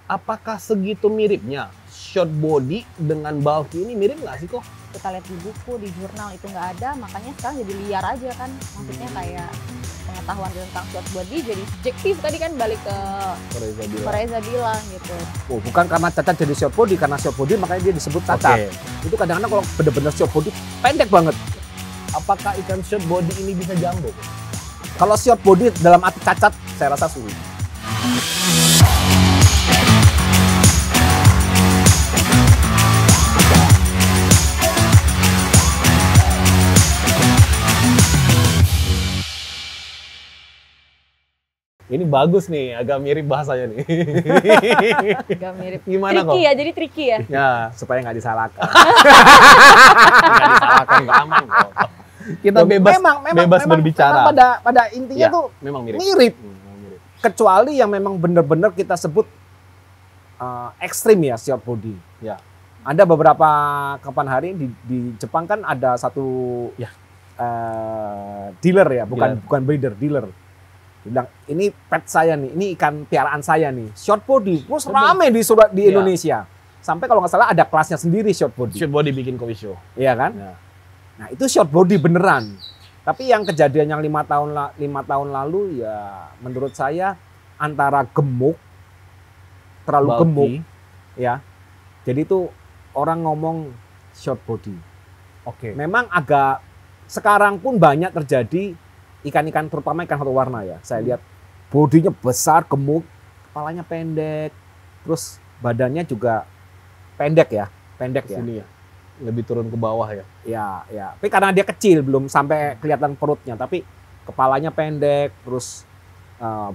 apakah segitu miripnya short body dengan bulky ini, mirip nggak sih kok? Kita lihat di buku, di jurnal itu nggak ada, makanya sekarang jadi liar aja kan. Maksudnya kayak pengetahuan tentang short body jadi subjektif tadi kan, balik ke Reza bilang gitu. Oh, bukan karena cacat jadi short body, karena short body makanya dia disebut cacat. Itu kadang-kadang kalau benar-benar short body pendek banget. Apakah ikan short body ini bisa jumbo? Kalau short body dalam arti cacat, saya rasa sulit. Ini bagus nih, agak mirip bahasanya nih. Agak mirip. Gimana kok? Tricky ya, jadi tricky ya. Ya, Supaya nggak disalahkan. nggak disalahkan, nggak aman kok. Kita bebas, bebas berbicara. Memang pada intinya Ya, tuh memang mirip. mirip. Memang mirip. Kecuali yang memang benar-benar kita sebut ekstrim ya short body. Ya. Ada beberapa kapan hari di Jepang kan ada satu Ya. Dealer ya, bukan breeder, dealer. Dia bilang, ini pet saya nih, ini ikan piaraan saya nih, short body. Terus rame di Ya. Indonesia. Sampai kalau nggak salah ada kelasnya sendiri short body. Short body bikin kopi show. Iya kan? Ya. Nah itu short body beneran. Tapi yang kejadian yang 5 tahun lalu ya menurut saya antara gemuk, terlalu Bulky. gemuk, ya. Jadi itu orang ngomong short body. Oke. Memang agak sekarang pun banyak terjadi ikan-ikan, terutama ikan satu warna ya. Saya lihat bodinya besar, gemuk, kepalanya pendek, terus badannya juga pendek ya, pendek ya. Sini ya. Lebih turun ke bawah ya. Ya. Tapi karena dia kecil, belum sampai kelihatan perutnya, tapi kepalanya pendek, terus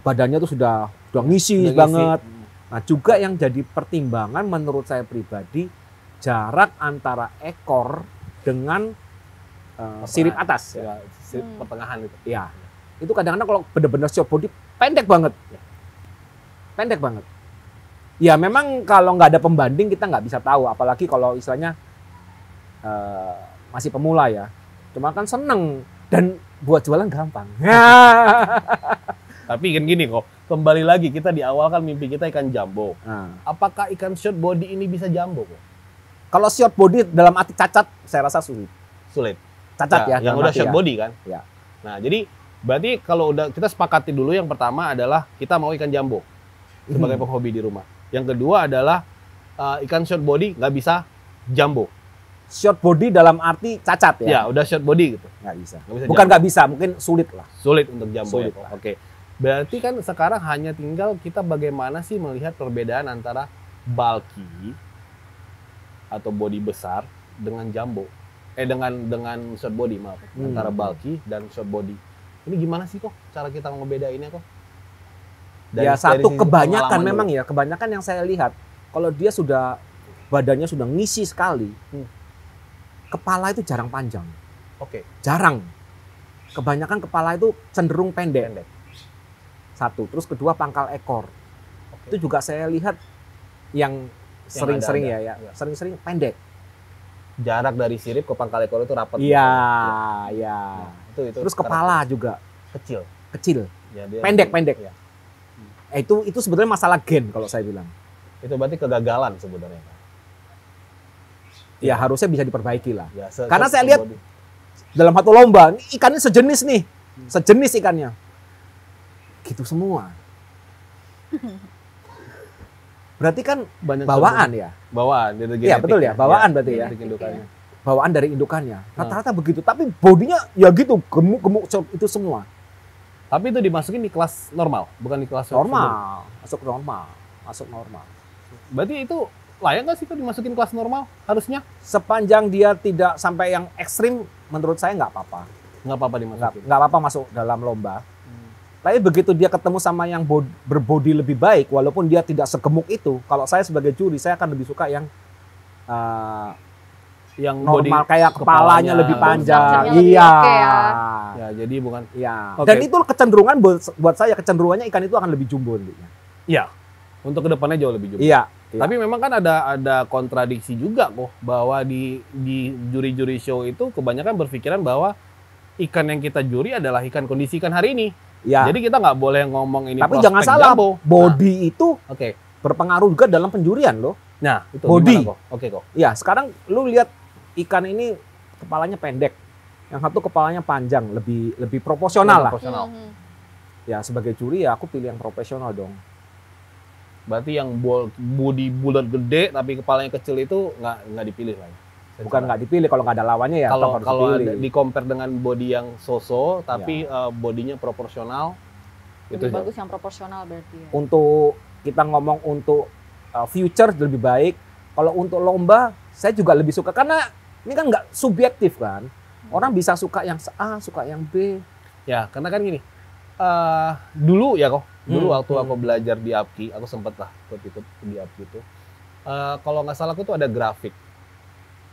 badannya tuh sudah ngisi Udah banget. ngisi. Nah juga yang jadi pertimbangan menurut saya pribadi, jarak antara ekor dengan sirip atas. Ya, sirip pertengahan itu. Ya, itu kadang-kadang kalau benar-benar short body pendek banget. Pendek banget. Ya memang kalau nggak ada pembanding kita nggak bisa tahu, apalagi kalau istilahnya masih pemula ya. Cuma kan seneng dan buat jualan gampang. Tapi kan gini kok, kembali lagi kita di awal kan mimpi kita ikan jumbo. Nah, Apakah ikan short body ini bisa jumbo kok? kalau short body dalam arti cacat, saya rasa sulit. Sulit. Cacat ya. Yang dalam udah arti short ya. body kan? Ya. Nah, jadi berarti kalau udah kita sepakati dulu, yang pertama adalah kita mau ikan jumbo sebagai penghobi di rumah. Yang kedua adalah ikan short body nggak bisa jumbo. Short body dalam arti cacat ya? Ya, udah short body gitu. Nggak bisa. Nggak bisa Bukan jumbo. nggak bisa, mungkin sulit lah. Sulit untuk jumbo. Sulit Ya, lah. Oke. Berarti kan sekarang hanya tinggal kita bagaimana sih melihat perbedaan antara bulky atau body besar dengan jumbo. Dengan short body, maaf. Antara bulky dan short body. Ini gimana sih kok cara kita ngebedainnya kok? Ya satu sisi kebanyakan pengalaman memang dulu. ya, kebanyakan yang saya lihat kalau dia sudah badannya sudah ngisi sekali, kepala itu jarang panjang, Oke. jarang. Kebanyakan kepala itu cenderung pendek. Satu, terus kedua pangkal ekor. Oke. Itu juga saya lihat yang sering-sering ada-ada. ya, sering-sering pendek. Jarak dari sirip ke pangkal ekor itu rapat. Iya, gitu. iya. Itu Terus kepala juga kecil. kecil, Ya, dia pendek. Ya. Itu sebetulnya masalah gen kalau saya bilang. Itu berarti kegagalan sebenarnya. Ya harusnya bisa diperbaiki lah. Ya, Karena saya lihat dalam satu lomba, ini ikannya sejenis nih. Sejenis ikannya. Gitu semua. Berarti kan banyak bawaan ya? Bawaan dari Iya, genetik betul ya, bawaan berarti ya. genetik indukannya. Bawaan dari indukannya. Rata-rata begitu. Tapi bodinya ya gitu, gemuk-gemuk itu semua. Tapi itu dimasukin di kelas normal, bukan di kelas Normal. Masuk normal. Berarti itu layak nggak sih kok dimasukin kelas normal harusnya? Sepanjang dia tidak sampai yang ekstrim, menurut saya nggak apa-apa. Nggak apa-apa dimasukin. Nggak apa-apa masuk dalam lomba. Tapi begitu dia ketemu sama yang berbodi lebih baik, walaupun dia tidak segemuk itu, kalau saya sebagai juri, saya akan lebih suka yang Yang normal, body, kayak kepalanya lebih panjang. Structure-nya lebih Iya. oke ya. Ya, jadi bukan. Iya. Oke. Dan itu kecenderungan buat saya, kecenderungannya ikan itu akan lebih jumbo nantinya. Iya. Untuk kedepannya jauh lebih jumbo. Iya. Tapi memang kan ada kontradiksi juga kok, bahwa di juri-juri show itu kebanyakan berpikiran bahwa ikan yang kita juri adalah ikan kondisi ikan hari ini. Iya. Jadi kita nggak boleh ngomong ini Tapi prospek jangan salah, jumbo. body itu Oke. berpengaruh juga dalam penjurian loh. Nah, itu Body. gimana kok? Oke kok. Ya, sekarang lu lihat ikan ini kepalanya pendek, yang satu kepalanya panjang, lebih proporsional lah. Proporsional. Ya, sebagai juri ya aku pilih yang profesional dong. Berarti yang body bulat gede tapi kepalanya kecil itu nggak dipilih lah ya? Bukan nggak dipilih, kalau nggak ada lawannya ya Kalau tetap harus dipilih. di compare dengan body yang so-so tapi bodinya proporsional, itu Lebih bagus yang proporsional berarti ya. Untuk kita ngomong untuk future lebih baik. Kalau untuk lomba saya juga lebih suka, karena ini kan nggak subjektif kan. Orang bisa suka yang A, suka yang B. ya karena kan gini. Dulu ya kok. Dulu waktu aku belajar di APKI, aku sempet lah ikut di APKI itu. Kalau nggak salah aku tuh ada grafik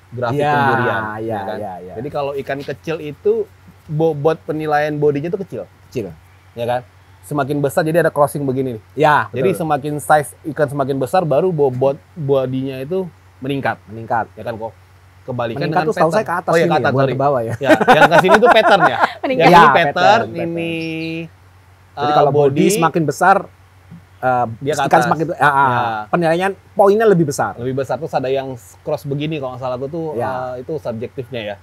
penjurian. Ya, kan? ya. Jadi kalau ikan kecil itu bobot penilaian bodinya tuh kecil, ya kan? Semakin besar jadi ada crossing begini nih. Ya, Jadi betul. semakin size ikan semakin besar baru bobot bodinya itu meningkat, ya kan kok? Kebalikan Meningkat dengan tuh setahu saya ke atas oh, ya, ini ke atas, bukan sorry. ke bawah ya. Ya, yang ke sini tuh pattern ya. Meningkat. Yang ini Ya, pattern, pattern. ini Jadi kalau body semakin besar, dia ke ikan atas. semakin Ya. penilaian poinnya lebih besar. Lebih besar, terus ada yang cross begini kalau nggak salah aku tuh Ya. itu subjektifnya ya,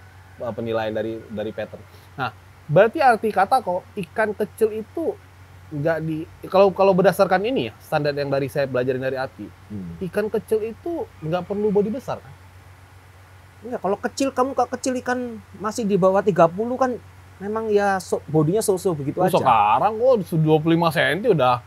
penilaian dari pattern. Nah, berarti arti kata kok ikan kecil itu nggak kalau berdasarkan ini ya standar yang dari saya belajarin dari API, ikan kecil itu nggak perlu body besar kan? Enggak, kalau kecil kamu kecil ikan masih di bawah 30 kan memang ya bodinya so-so begitu aja. Sekarang kok 25 cm udah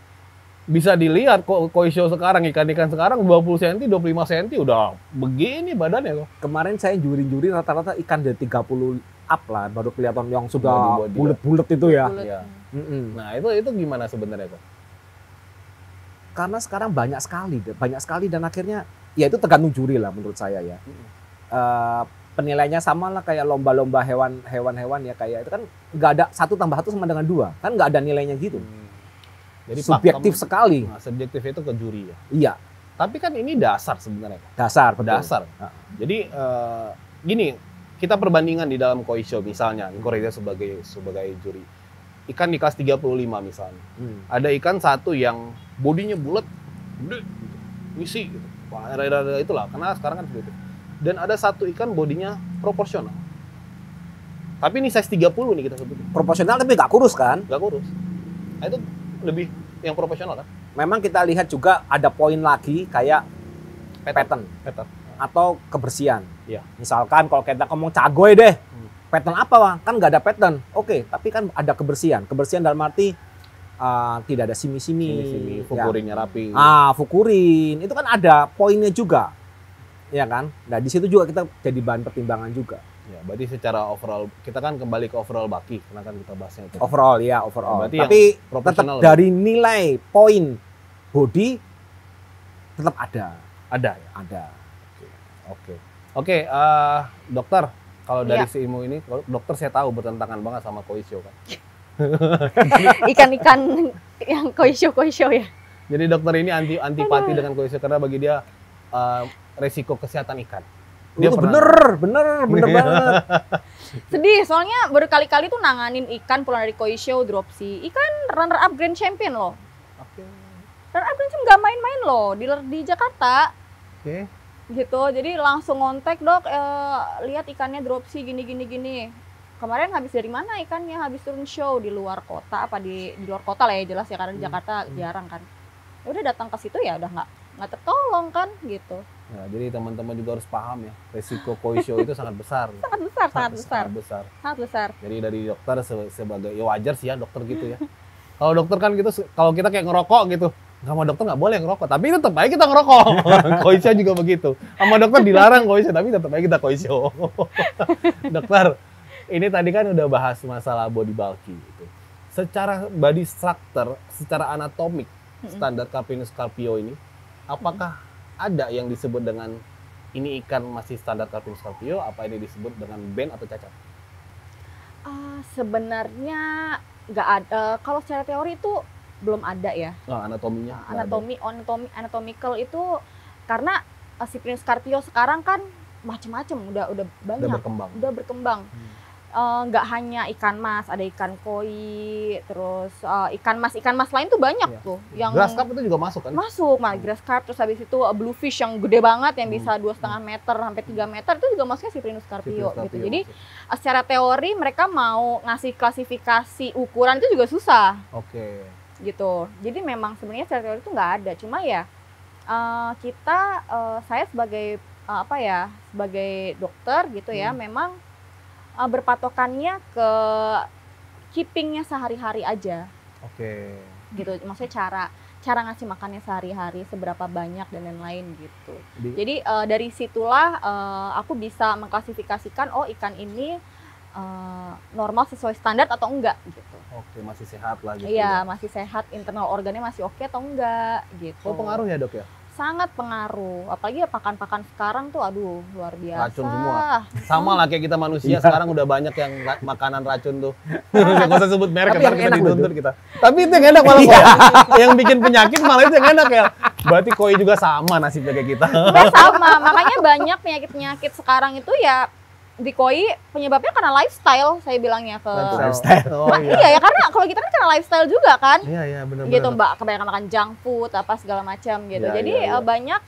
bisa dilihat kok koi show sekarang, ikan-ikan sekarang 20 cm, 25 cm udah begini badannya kok. Kemarin saya juri-juri rata-rata ikan dari 30 up lah, baru kelihatan yang sudah Body-body bulat-bulat itu ya. Bulat. Iya. Mm-mm. Nah, itu gimana sebenarnya kok? Karena sekarang banyak sekali dan akhirnya ya itu tergantung juri lah menurut saya ya. Penilaiannya sama lah kayak lomba-lomba hewan-hewan ya, kayak itu kan nggak ada 1 tambah 1 sama dengan 2, kan nggak ada nilainya gitu. Jadi Subjektif sekali. Nah, subjektif itu ke juri ya. Iya, Tapi kan ini dasar sebenarnya. dasar, betul. Dasar. Jadi gini, kita perbandingan di dalam koi show misalnya, Korea sebagai juri. Ikan di kelas 35 misalnya. Ada ikan satu yang bodinya bulat, gede, gitu. Misi gitu. Wah, era-era itulah, karena sekarang kan seperti itu. Dan ada satu ikan bodinya proporsional. Tapi ini size 30 nih kita sebutin. Proporsional tapi nggak kurus kan? Nggak kurus. Nah, itu lebih yang profesional kan? Memang kita lihat juga ada poin lagi kayak pattern Pattern. atau kebersihan. Iya. Misalkan kalau kita ngomong cagoy deh, pattern apa Bang? Kan nggak ada pattern. Oke, tapi kan ada kebersihan. Kebersihan dalam arti tidak ada simi-simi. Sini, ya. fukurinnya rapi. Fukurin. Itu kan ada poinnya juga. Ya kan? Nah, di situ juga kita jadi bahan pertimbangan juga. Ya, berarti secara overall, kita kan kembali ke overall baki, karena kan kita bahasnya itu. Overall ya, overall. Berarti Tapi yang tetap profesional dari nilai poin body tetap ada. ada ya? Ada. Oke, dokter, kalau dari Iya. si ilmu ini, dokter saya tahu bertentangan banget sama koi show kan. Ikan-ikan yang koi show ya. Jadi dokter ini antipati dengan koi show karena bagi dia resiko kesehatan ikan. Dia Itu pernah- bener banget. Sedih, soalnya berkali-kali tuh nanganin ikan pulang dari koi show, dropsy. Ikan runner up grand champion loh. Oke. Runner up grand champion nggak main-main loh di Jakarta. Oke. Gitu, jadi langsung ngontek, dok, lihat ikannya dropsy gini. Kemarin habis dari mana ikannya? Habis turun show di luar kota, apa di luar kota lah ya jelas ya, karena di Jakarta jarang kan. Ya udah datang ke situ ya udah nggak tertolong kan gitu. Ya, jadi teman-teman juga harus paham ya, resiko koi show itu sangat besar. Sangat besar. Jadi dari dokter sebagai, ya wajar sih ya dokter gitu ya. Kalau dokter kan gitu, kalau kita kayak ngerokok gitu, sama dokter nggak boleh ngerokok, tapi tetap aja kita ngerokok. Koi show juga begitu. Sama dokter dilarang koi show, tapi tetap aja kita koi show. Dokter, ini tadi kan udah bahas masalah body bulky gitu. Secara body structure, secara anatomik, standar Carpinus carpio ini, apakah ada yang disebut dengan ini ikan masih standar Carpinus carpio, apa ini disebut dengan band atau cacat? Sebenarnya nggak ada. Kalau secara teori itu belum ada ya. Nah, anatominya? nggak ada. Anatomical itu karena si Prince Carpio sekarang kan macam-macam udah banyak. Udah berkembang. Udah berkembang. nggak hanya ikan mas, ada ikan koi, terus ikan mas lain tuh banyak Iya. tuh. Yang Grass carp itu juga masuk kan? masuk, grass carp, terus habis itu bluefish yang gede banget yang bisa 2,5 meter sampai 3 meter itu juga masuknya Cyprinus carpio Cyprinus gitu. carpio Jadi masuk. secara teori mereka mau ngasih klasifikasi ukuran itu juga susah Oke. gitu. Jadi memang sebenarnya secara teori itu nggak ada. Cuma ya saya sebagai sebagai dokter gitu ya, memang berpatokannya ke keepingnya sehari-hari aja Oke. gitu. Maksudnya cara ngasih makannya sehari-hari seberapa banyak dan lain-lain gitu. Jadi dari situlah aku bisa mengklasifikasikan ikan ini normal sesuai standar atau enggak gitu. Oke, masih sehat lah gitu. Iya, ya. masih sehat, internal organnya masih oke atau enggak gitu. Oh, pengaruh ya, Dok ya? Sangat pengaruh. Apalagi ya pakan-pakan sekarang tuh aduh luar biasa. Racun semua. Sama lah kayak kita manusia sekarang udah banyak yang makanan racun tuh. Nggak usah sebut merek, Tapi ntar yang kita enak loh, dituntut kita. Tapi itu yang enak malah kok. Yang bikin penyakit malah itu yang enak ya. Berarti koi juga sama nasibnya kayak kita. Sebenarnya sama, makanya banyak penyakit-penyakit sekarang itu ya di koi penyebabnya karena lifestyle, saya bilangnya ke Lifestyle. Oh iya ya, karena kalau kita kan karena lifestyle juga kan. Iya, benar-benar. Gitu Mbak, kebanyakan makan junk food apa segala macam gitu. Iya, Jadi iya. banyak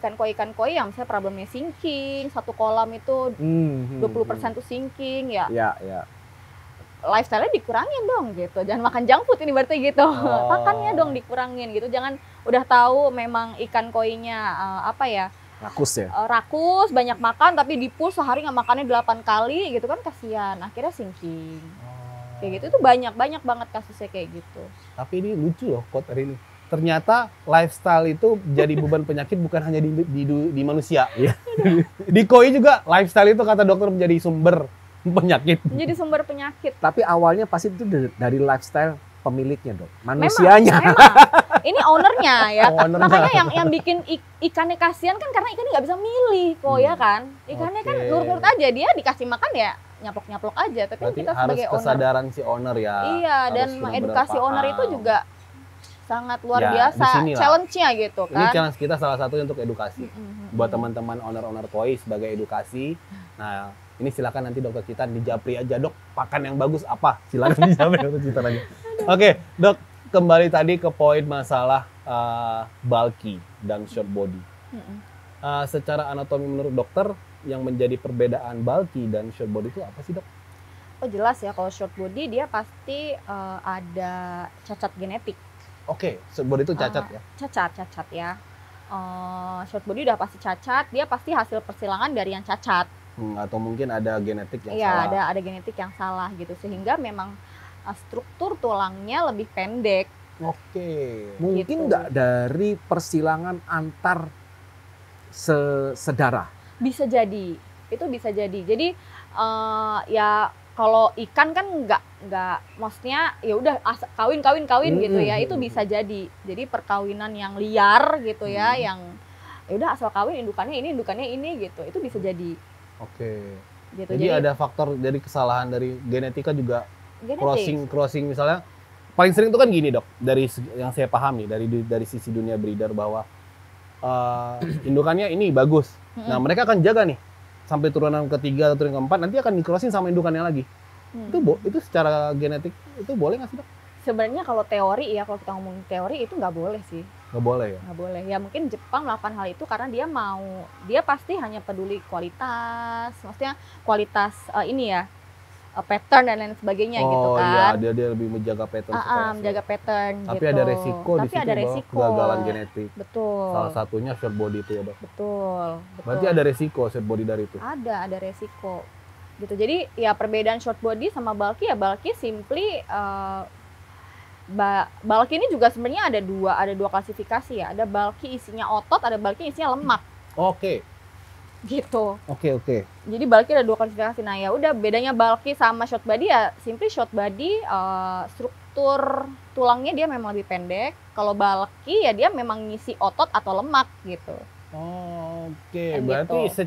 ikan koi yang misalnya problemnya sinking, satu kolam itu 20% tuh sinking ya. Ya. Lifestyle-nya dikurangin dong gitu. Jangan makan junk food ini berarti gitu. Oh. Pakannya dong dikurangin gitu. Jangan udah tahu memang ikan koinya Rakus ya. rakus, banyak makan tapi di pool sehari nggak makannya 8 kali gitu kan, kasihan. Akhirnya sinking. Kayak gitu itu banyak banget kasusnya kayak gitu. Tapi ini lucu loh quote hari ini. Ternyata lifestyle itu jadi beban penyakit bukan hanya di manusia. Iya. Di koi juga lifestyle itu kata dokter menjadi sumber penyakit. Jadi sumber penyakit. Tapi awalnya pasti itu dari lifestyle pemiliknya, Dok. Manusianya. Memang. Ini ownernya ya. Ownernya. Makanya yang bikin ikannya kasihan kan karena ikannya nggak bisa milih kok ya kan. Ikannya kan Oke. nurut-nurut aja, dia dikasih makan ya nyaplok-nyaplok aja. Tapi Berarti kita harus sebagai owner, kesadaran si owner ya. iya, Harus dan benar-benar mengedukasi paham. owner itu juga sangat luar Ya, biasa. disinilah. Challenge-nya gitu Ini kan. challenge kita salah satu untuk edukasi. Mhm. Buat teman-teman owner-owner koi sebagai edukasi. Nah, ini silakan nanti dokter kita dijapri aja, Dok. Pakan yang bagus apa? Silakan dijapri untuk kita aja. Oke, Dok, kembali tadi ke poin masalah bulky dan short body. Mhm. Secara anatomi menurut dokter yang menjadi perbedaan bulky dan short body itu apa sih, Dok? Oh jelas ya, kalau short body dia pasti ada cacat genetik. Oke, short body itu cacat ya. Cacat ya. Short body udah pasti cacat, dia pasti hasil persilangan dari yang cacat. Atau mungkin ada genetik yang Iya, salah. ada genetik yang salah gitu, sehingga memang struktur tulangnya lebih pendek. Oke. Mungkin Gitu. nggak dari persilangan antar sedarah. Bisa jadi, itu bisa jadi. Jadi ya kalau ikan kan nggak, maksudnya ya udah kawin gitu ya, itu bisa jadi. Jadi perkawinan yang liar gitu ya, yang ya udah asal kawin indukannya ini gitu, itu bisa jadi. Oke. Gitu. Jadi ada faktor dari kesalahan dari genetika juga genetik. crossing misalnya paling sering itu kan gini, Dok, dari yang saya pahami dari sisi dunia breeder bahwa indukannya ini bagus. Nah, mereka akan jaga nih sampai turunan ketiga atau turunan keempat, nanti akan di-crossing sama indukannya lagi. Itu secara genetik itu boleh nggak sih, Dok? Sebenarnya kalau teori ya, kalau kita ngomongin teori itu nggak boleh sih. Nggak boleh ya? Nggak boleh. Ya mungkin Jepang melakukan hal itu karena dia pasti hanya peduli kualitas, maksudnya kualitas pattern dan lain sebagainya gitu Oh kan. iya, dia lebih menjaga pattern supaya Menjaga pattern tapi gitu. ada resiko di Tapi situ ada bahwa resiko. kegagalan genetik. Betul. Salah satunya short body itu ya, Dok. Betul. Berarti ada resiko short body dari itu. Ada resiko. Gitu. Jadi ya perbedaan short body sama bulky ya, bulky simply bulky ini juga sebenarnya ada dua klasifikasi ya. Ada bulky isinya otot, ada bulky isinya lemak. Oke. Gitu. Oke. Jadi bulky ada dua klasifikasi. Nah ya udah, bedanya bulky sama short body ya simply short body struktur tulangnya dia memang lebih pendek. Kalau bulky ya dia memang ngisi otot atau lemak gitu. Oke, Kayak berarti gitu.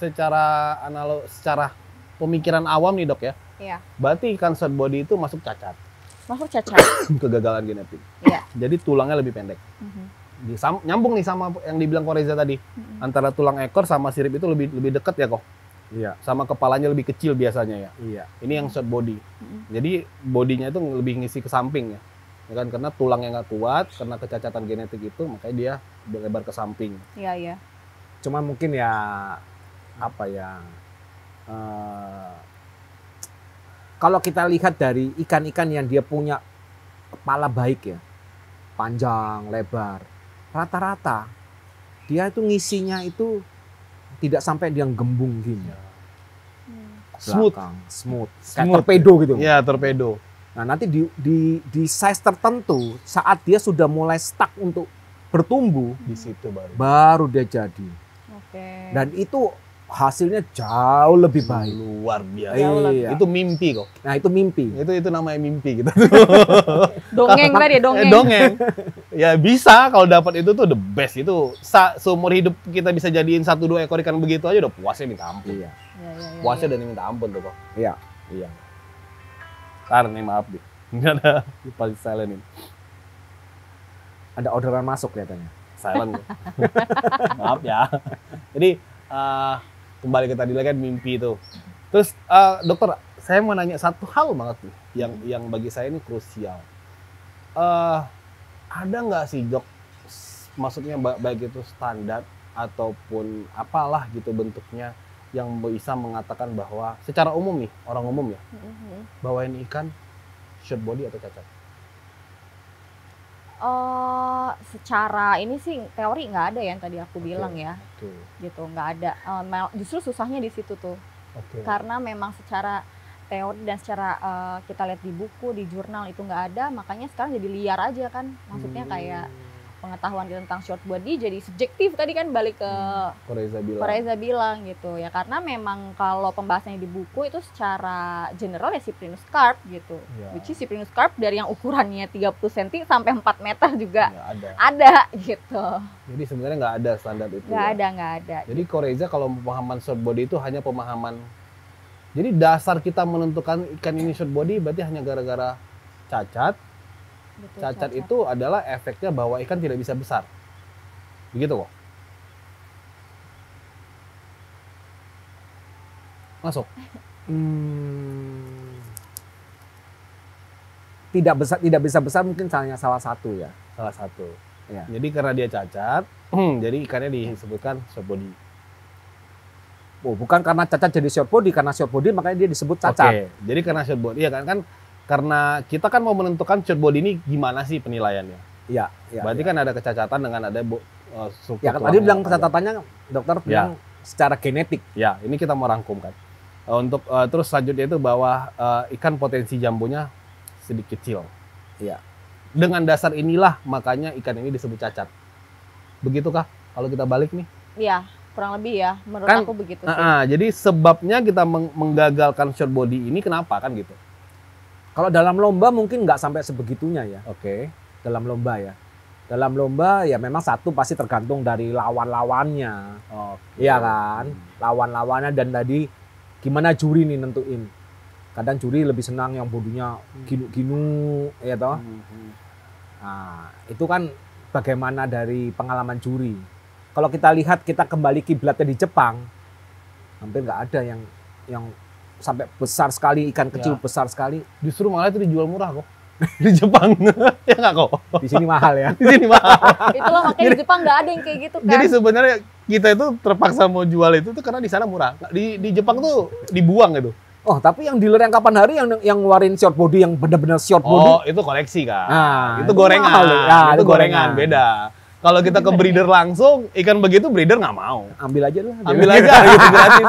secara pemikiran awam nih, Dok ya. Iya. Berarti ikan short body itu masuk cacat, Masuk cacat. kegagalan genetik. Iya. Jadi tulangnya lebih pendek. Mhm. Nyambung nih sama yang dibilang Koreza tadi. Antara tulang ekor sama sirip itu lebih dekat ya kok. Iya. sama kepalanya lebih kecil biasanya ya. Iya. Ini yang short body. Jadi bodinya itu lebih ngisi ke samping ya. Ya kan karena tulangnya nggak kuat, karena kecacatan genetik itu makanya dia lebar ke samping. Iya, iya. Cuma mungkin ya apa ya? Kalau kita lihat dari ikan-ikan yang dia punya kepala baik ya, panjang, lebar, rata-rata dia itu ngisinya itu tidak sampai dia gembung gini. Smooth. Belakang, smooth, kayak Smooth. torpedo gitu. Ya, torpedo. Nah, nanti di size tertentu saat dia sudah mulai stuck untuk bertumbuh, Di situ baru. baru dia jadi. Oke. Dan itu hasilnya jauh lebih baik. Luar biasa. Jauh lebih. Iya. Itu mimpi kok. Nah, itu mimpi. Itu namanya mimpi gitu. Dongeng tadi, dongeng. Dongeng. Ya bisa kalau dapat itu tuh the best itu. Seumur hidup kita bisa jadiin 1-2 ekor ikan begitu aja udah puasnya minta ampun. Iya. Iya, iya, iya, Puasnya iya. dan minta ampun tuh kok. Iya. Iya. Ntar nih maaf nih. Ini ada paling silent ini. Ada orderan masuk kelihatannya. Silent. Maaf ya. Jadi kembali ke tadi lagi kan mimpi itu. Terus dokter, saya mau nanya satu hal banget nih yang bagi saya ini krusial. Ada nggak sih dok, maksudnya baik itu standar ataupun apalah gitu bentuknya yang bisa mengatakan bahwa secara umum nih orang umum ya bahwa ini ikan short body atau cacat? Secara ini sih teori nggak ada yang tadi aku Oke. bilang ya, Tuh. gitu nggak ada. Justru susahnya di situ tuh, Oke. karena memang secara teori dan secara kita lihat di buku, di jurnal itu nggak ada, makanya sekarang jadi liar aja kan. Maksudnya kayak pengetahuan tentang short body jadi subjektif tadi kan, balik ke Koreza bilang. Reza bilang gitu ya, karena memang kalau pembahasannya di buku itu secara general ya Cyprinus carp gitu, Ya. which is Cyprinus carp dari yang ukurannya 30 cm sampai 4 meter juga Nggak ada. ada gitu. Jadi sebenarnya nggak ada standar itu. Nggak ya? ada. Jadi Koreza kalau pemahaman short body itu hanya pemahaman. Jadi dasar kita menentukan ikan ini short body berarti hanya gara-gara cacat. Betul, Cacat itu adalah efeknya bahwa ikan tidak bisa besar. Begitu kok. Masuk. Tidak bisa besar mungkin salah satu ya. Salah satu. Ya. Jadi karena dia cacat, jadi ikannya disebutkan short body. Oh, bukan karena cacat jadi short body, karena short body makanya dia disebut cacat. Oke, jadi karena short body, iya kan karena kita kan mau menentukan short body ini gimana sih penilaiannya. Iya, iya. Berarti iya. kan ada kecacatan dengan ada struktur Ya kan tulang tadi yang bilang panjang. catatannya dokter bilang secara genetik. Ya, ini kita mau rangkum kan. Untuk terus selanjutnya itu bahwa ikan potensi jambonya sedikit kecil. Iya. Dengan dasar inilah makanya ikan ini disebut cacat. Begitukah kalau kita balik nih? Iya, kurang lebih ya, menurut Kan, aku begitu sih. Jadi sebabnya kita menggagalkan short body ini kenapa kan gitu? Kalau dalam lomba mungkin nggak sampai sebegitunya ya. Oke. Dalam lomba ya. Dalam lomba ya memang satu pasti tergantung dari lawan-lawannya. Oke. Iya kan? Lawan-lawannya dan tadi gimana juri nih nentuin. Kadang juri lebih senang yang bodinya ginu-ginu ya toh. Nah, itu kan bagaimana dari pengalaman juri. Kalau kita lihat kita kembali kiblatnya di Jepang, hampir nggak ada yang sampai besar sekali, ikan kecil Ya. besar sekali. Justru malah itu dijual murah kok di Jepang. Ya nggak kok? Di sini mahal ya. Di sini mahal. Itulah makanya di Jepang nggak ada yang kayak gitu kan. Jadi sebenarnya kita itu terpaksa mau jual itu tuh karena di sana murah. Di Jepang tuh dibuang gitu. Oh, tapi yang dealer yang kapan hari yang ngeluarin short body yang benar-benar short body. Oh, itu koleksi kan. Nah, itu gorengan. mahal ya. Ya, itu itu gorengan, gorengan. beda. Kalau kita ke breeder langsung, ikan begitu breeder nggak mau. Ambil aja lah. Ambil aja gitu gratis.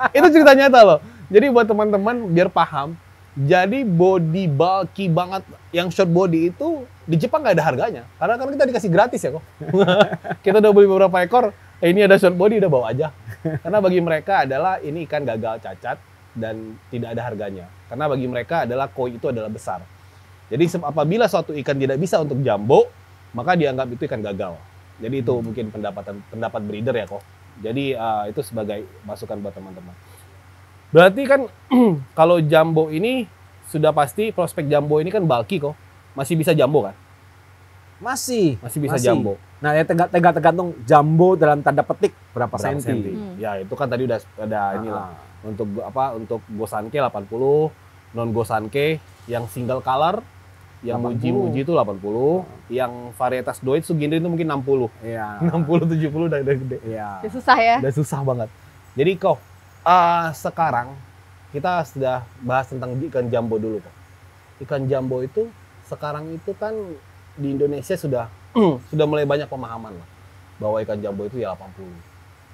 Itu cerita nyata loh. Jadi buat teman-teman biar paham, jadi body bulky banget yang short body itu di Jepang nggak ada harganya. Karena kan kita dikasih gratis ya kok. Kita udah beli beberapa ekor, ini ada short body udah bawa aja. Karena bagi mereka adalah ini ikan gagal cacat dan tidak ada harganya. Karena bagi mereka adalah koi itu adalah besar. Jadi apabila suatu ikan tidak bisa untuk jumbo, maka dianggap itu ikan gagal. Jadi itu mungkin pendapat breeder ya kok. Jadi itu sebagai masukan buat teman-teman. Berarti kan kalau jumbo ini sudah pasti prospek jumbo ini kan bulky kok. Masih bisa jumbo kan? Masih Masih bisa jumbo. Nah, ya tergantung jumbo dalam tanda petik berapa Berapa senti. Ya itu kan tadi udah ada inilah. Ah. Untuk untuk Gosanke 80, non Gosanke yang single color, yang 80. muji-muji itu 80, yang varietas Deutsch Ginrin itu mungkin 60. Iya. 60 70 udah gede. Iya. Ya, susah ya. Udah susah banget. Jadi kok sekarang kita sudah bahas tentang ikan jumbo dulu kok. Ikan jumbo itu sekarang itu kan di Indonesia sudah sudah mulai banyak pemahaman lah bahwa ikan jumbo itu ya 80.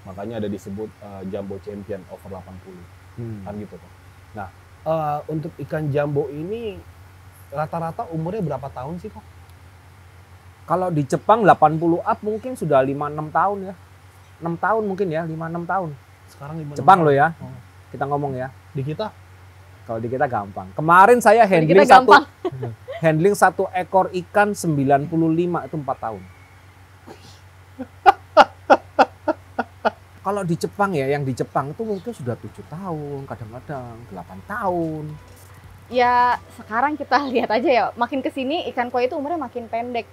Makanya ada disebut jumbo champion over 80. Kan gitu kok. Nah, untuk ikan jumbo ini rata-rata umurnya berapa tahun sih kok? Kalau di Jepang 80 up mungkin sudah 5-6 tahun ya. 6 tahun mungkin ya, 5-6 tahun. Sekarang 5 Jepang loh ya. Oh. Kita ngomong ya. Di kita Kalau di kita gampang. Kemarin saya Di handling kita gampang. handling satu ekor ikan 95 itu 4 tahun. Kalau di Jepang ya, yang di Jepang itu mungkin sudah 7 tahun, kadang-kadang 8 tahun. Ya sekarang kita lihat aja ya, makin kesini ikan koi itu umurnya makin pendek.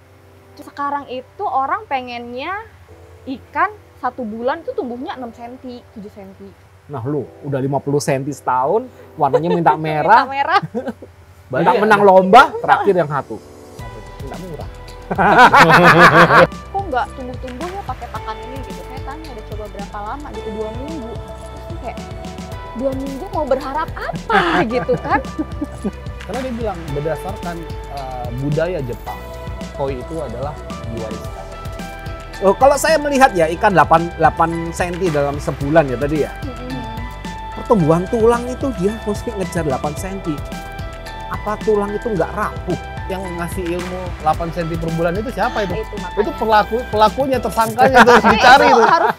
Sekarang itu orang pengennya ikan 1 bulan itu tumbuhnya 6 cm, 7 cm. Nah lu, udah 50 cm setahun, warnanya minta Merah. merah, merah. minta menang lomba, terakhir yang satu. Minta murah. Kok nggak tumbuh-tumbuh ya pakai pakan ini gitu. Saya tanya udah coba berapa lama gitu, 2 minggu. Terus kayak 2 minggu mau berharap apa gitu kan. karena dia bilang berdasarkan budaya Jepang, koi itu adalah diwariskan. Oh, kalau saya melihat ya ikan 8 cm dalam sebulan ya tadi ya. Pertumbuhan tulang itu dia mesti ngejar 8 cm. Apa tulang itu nggak rapuh? Yang ngasih ilmu 8 cm per bulan itu siapa itu? Itu makanya. Itu pelakunya, tersangkanya itu harus dicari itu. Harus